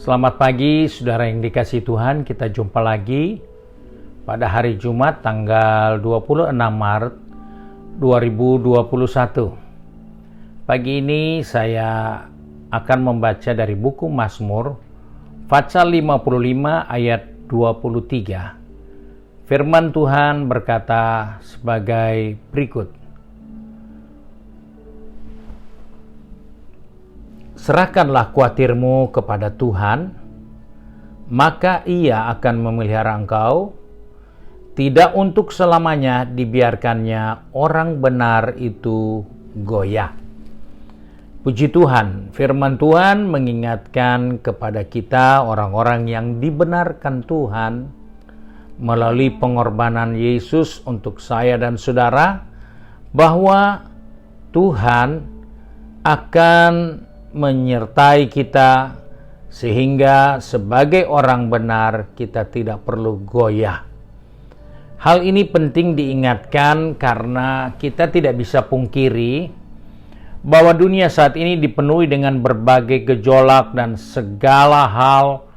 Selamat pagi saudara yang dikasihi Tuhan, kita jumpa lagi pada hari Jumat tanggal 26 Maret 2021. Pagi ini saya akan membaca dari buku Mazmur pasal 55 ayat 23. Firman Tuhan berkata sebagai berikut. Serahkanlah khawatirmu kepada Tuhan, maka Ia akan memelihara engkau. Tidak untuk selamanya dibiarkannya orang benar itu goyah. Puji Tuhan, firman Tuhan mengingatkan kepada kita orang-orang yang dibenarkan Tuhan melalui pengorbanan Yesus untuk saya dan saudara, bahwa Tuhan akan menyertai kita sehingga sebagai orang benar kita tidak perlu goyah. Hal ini penting diingatkan karena kita tidak bisa pungkiri bahwa dunia saat ini dipenuhi dengan berbagai gejolak dan segala hal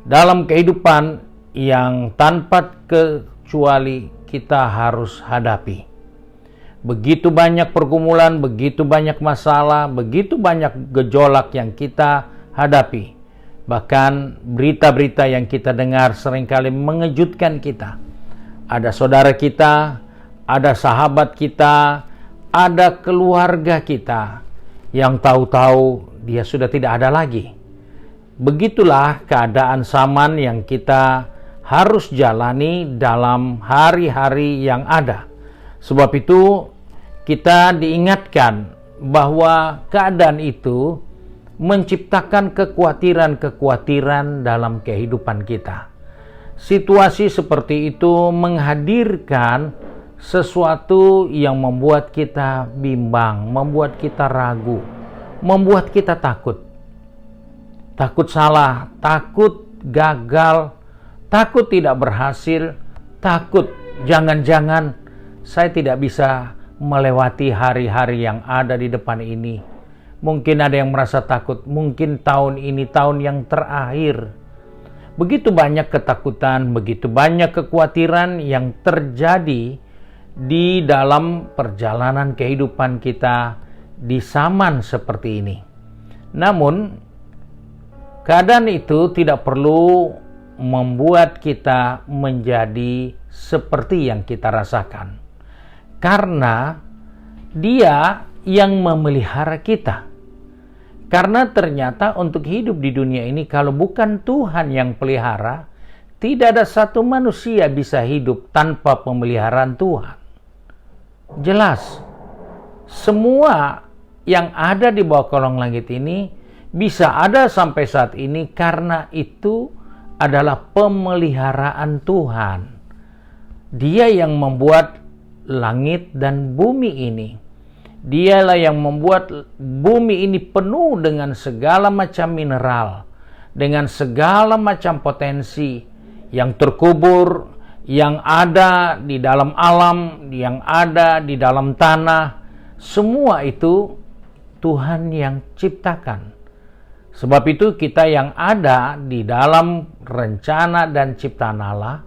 dalam kehidupan yang tanpa kecuali kita harus hadapi. Begitu banyak pergumulan, begitu banyak masalah, begitu banyak gejolak yang kita hadapi. Bahkan berita-berita yang kita dengar seringkali mengejutkan kita. Ada saudara kita, ada sahabat kita, ada keluarga kita yang tahu-tahu dia sudah tidak ada lagi. Begitulah keadaan zaman yang kita harus jalani dalam hari-hari yang ada. Sebab itu kita diingatkan bahwa keadaan itu menciptakan kekhawatiran-kekhawatiran dalam kehidupan kita. Situasi seperti itu menghadirkan sesuatu yang membuat kita bimbang, membuat kita ragu, membuat kita takut. Takut salah, takut gagal, takut tidak berhasil, takut jangan-jangan saya tidak bisa melewati hari-hari yang ada di depan ini. Mungkin ada yang merasa takut, mungkin tahun ini tahun yang terakhir. Begitu banyak ketakutan, begitu banyak kekhawatiran yang terjadi di dalam perjalanan kehidupan kita di zaman seperti ini. Namun, keadaan itu tidak perlu membuat kita menjadi seperti yang kita rasakan. Karena Dia yang memelihara kita. Karena ternyata untuk hidup di dunia ini, kalau bukan Tuhan yang pelihara, tidak ada satu manusia bisa hidup tanpa pemeliharaan Tuhan. Jelas, semua yang ada di bawah kolong langit ini bisa ada sampai saat ini karena itu adalah pemeliharaan Tuhan. Dia yang membuat langit dan bumi ini. Dialah yang membuat bumi ini penuh dengan segala macam mineral, dengan segala macam potensi yang terkubur, yang ada di dalam alam, yang ada di dalam tanah. Semua itu Tuhan yang ciptakan. Sebab itu kita yang ada di dalam rencana dan ciptaan Allah,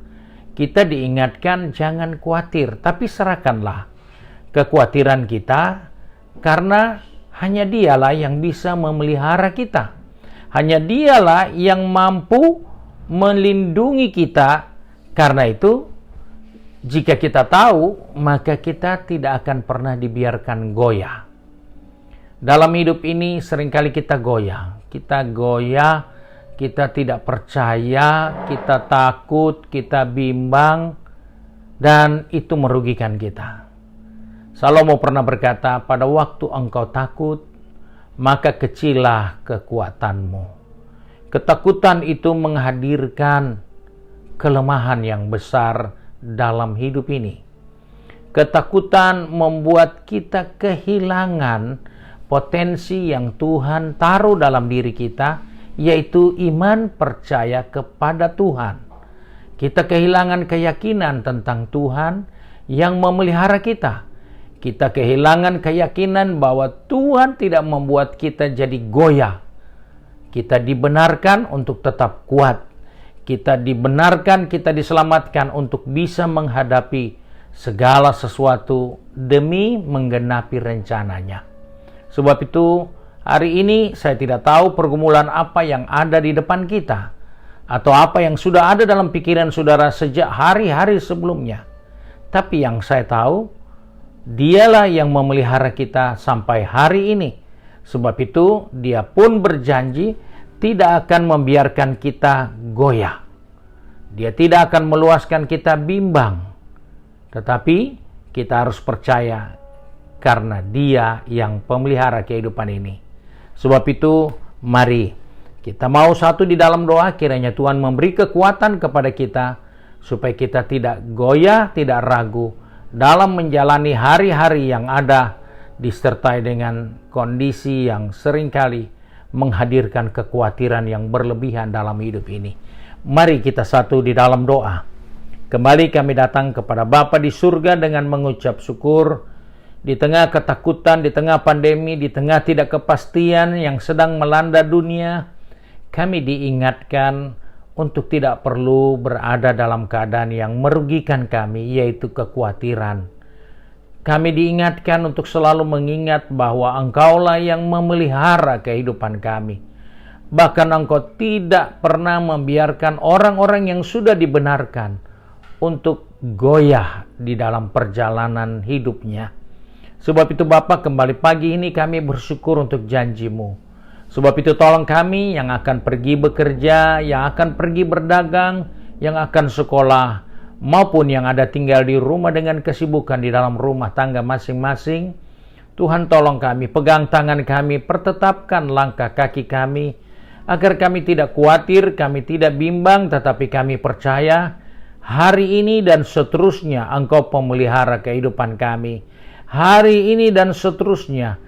kita diingatkan jangan khawatir, tapi serahkanlah kekhawatiran kita, karena hanya Dialah yang bisa memelihara kita. Hanya Dialah yang mampu melindungi kita. Karena itu, jika kita tahu, maka kita tidak akan pernah dibiarkan goyah. Dalam hidup ini seringkali kita goyah. Kita goyah, kita tidak percaya, kita takut, kita bimbang, dan itu merugikan kita. Salomo pernah berkata, pada waktu engkau takut, maka kecillah kekuatanmu. Ketakutan itu menghadirkan kelemahan yang besar dalam hidup ini. Ketakutan membuat kita kehilangan potensi yang Tuhan taruh dalam diri kita, yaitu iman percaya kepada Tuhan. Kita kehilangan keyakinan tentang Tuhan yang memelihara kita. Kita kehilangan keyakinan bahwa Tuhan tidak membuat kita jadi goyah. Kita dibenarkan untuk tetap kuat. Kita dibenarkan, kita diselamatkan untuk bisa menghadapi segala sesuatu demi menggenapi rencananya. Sebab itu, hari ini saya tidak tahu pergumulan apa yang ada di depan kita, atau apa yang sudah ada dalam pikiran saudara sejak hari-hari sebelumnya. Tapi yang saya tahu, Dialah yang memelihara kita sampai hari ini. Sebab itu, Dia pun berjanji tidak akan membiarkan kita goyah. Dia tidak akan meluaskan kita bimbang. Tetapi kita harus percaya karena Dia yang pemelihara kehidupan ini. Sebab itu, mari kita mau satu di dalam doa, kiranya Tuhan memberi kekuatan kepada kita supaya kita tidak goyah, tidak ragu dalam menjalani hari-hari yang ada disertai dengan kondisi yang seringkali menghadirkan kekhawatiran yang berlebihan dalam hidup ini. Mari kita satu di dalam doa. Kembali kami datang kepada Bapa di surga dengan mengucap syukur di tengah ketakutan, di tengah pandemi, di tengah tidak kepastian yang sedang melanda dunia. Kami diingatkan untuk tidak perlu berada dalam keadaan yang merugikan kami, yaitu kekhawatiran. Kami diingatkan untuk selalu mengingat bahwa Engkaulah yang memelihara kehidupan kami. Bahkan Engkau tidak pernah membiarkan orang-orang yang sudah dibenarkan untuk goyah di dalam perjalanan hidupnya. Sebab itu Bapa, kembali pagi ini kami bersyukur untuk janji-Mu. Sebab itu tolong kami yang akan pergi bekerja, yang akan pergi berdagang, yang akan sekolah, maupun yang ada tinggal di rumah dengan kesibukan di dalam rumah tangga masing-masing. Tuhan tolong kami, pegang tangan kami, pertetapkan langkah kaki kami, agar kami tidak khawatir, kami tidak bimbang, tetapi kami percaya hari ini dan seterusnya Engkau pemelihara kehidupan kami. Hari ini dan seterusnya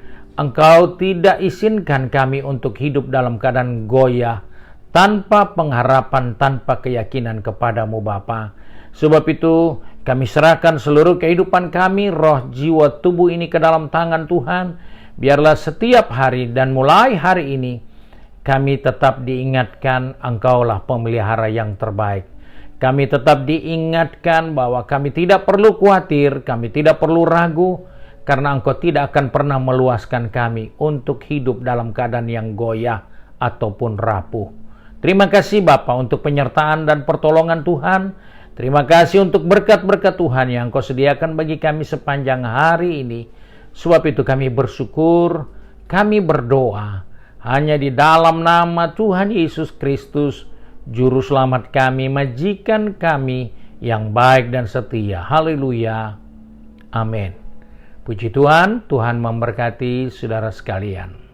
Engkau tidak izinkan kami untuk hidup dalam keadaan goyah, tanpa pengharapan, tanpa keyakinan kepadamu Bapa. Sebab itu kami serahkan seluruh kehidupan kami, roh, jiwa, tubuh ini ke dalam tangan Tuhan. Biarlah setiap hari dan mulai hari ini kami tetap diingatkan Engkaulah pemelihara yang terbaik. Kami tetap diingatkan bahwa kami tidak perlu khawatir, kami tidak perlu ragu, karena Engkau tidak akan pernah meluaskan kami untuk hidup dalam keadaan yang goyah ataupun rapuh. Terima kasih Bapa untuk penyertaan dan pertolongan Tuhan. Terima kasih untuk berkat-berkat Tuhan yang Engkau sediakan bagi kami sepanjang hari ini. Sebab itu kami bersyukur, kami berdoa hanya di dalam nama Tuhan Yesus Kristus, Juru Selamat kami, majikan kami yang baik dan setia. Haleluya. Amin. Puji Tuhan, Tuhan memberkati saudara sekalian.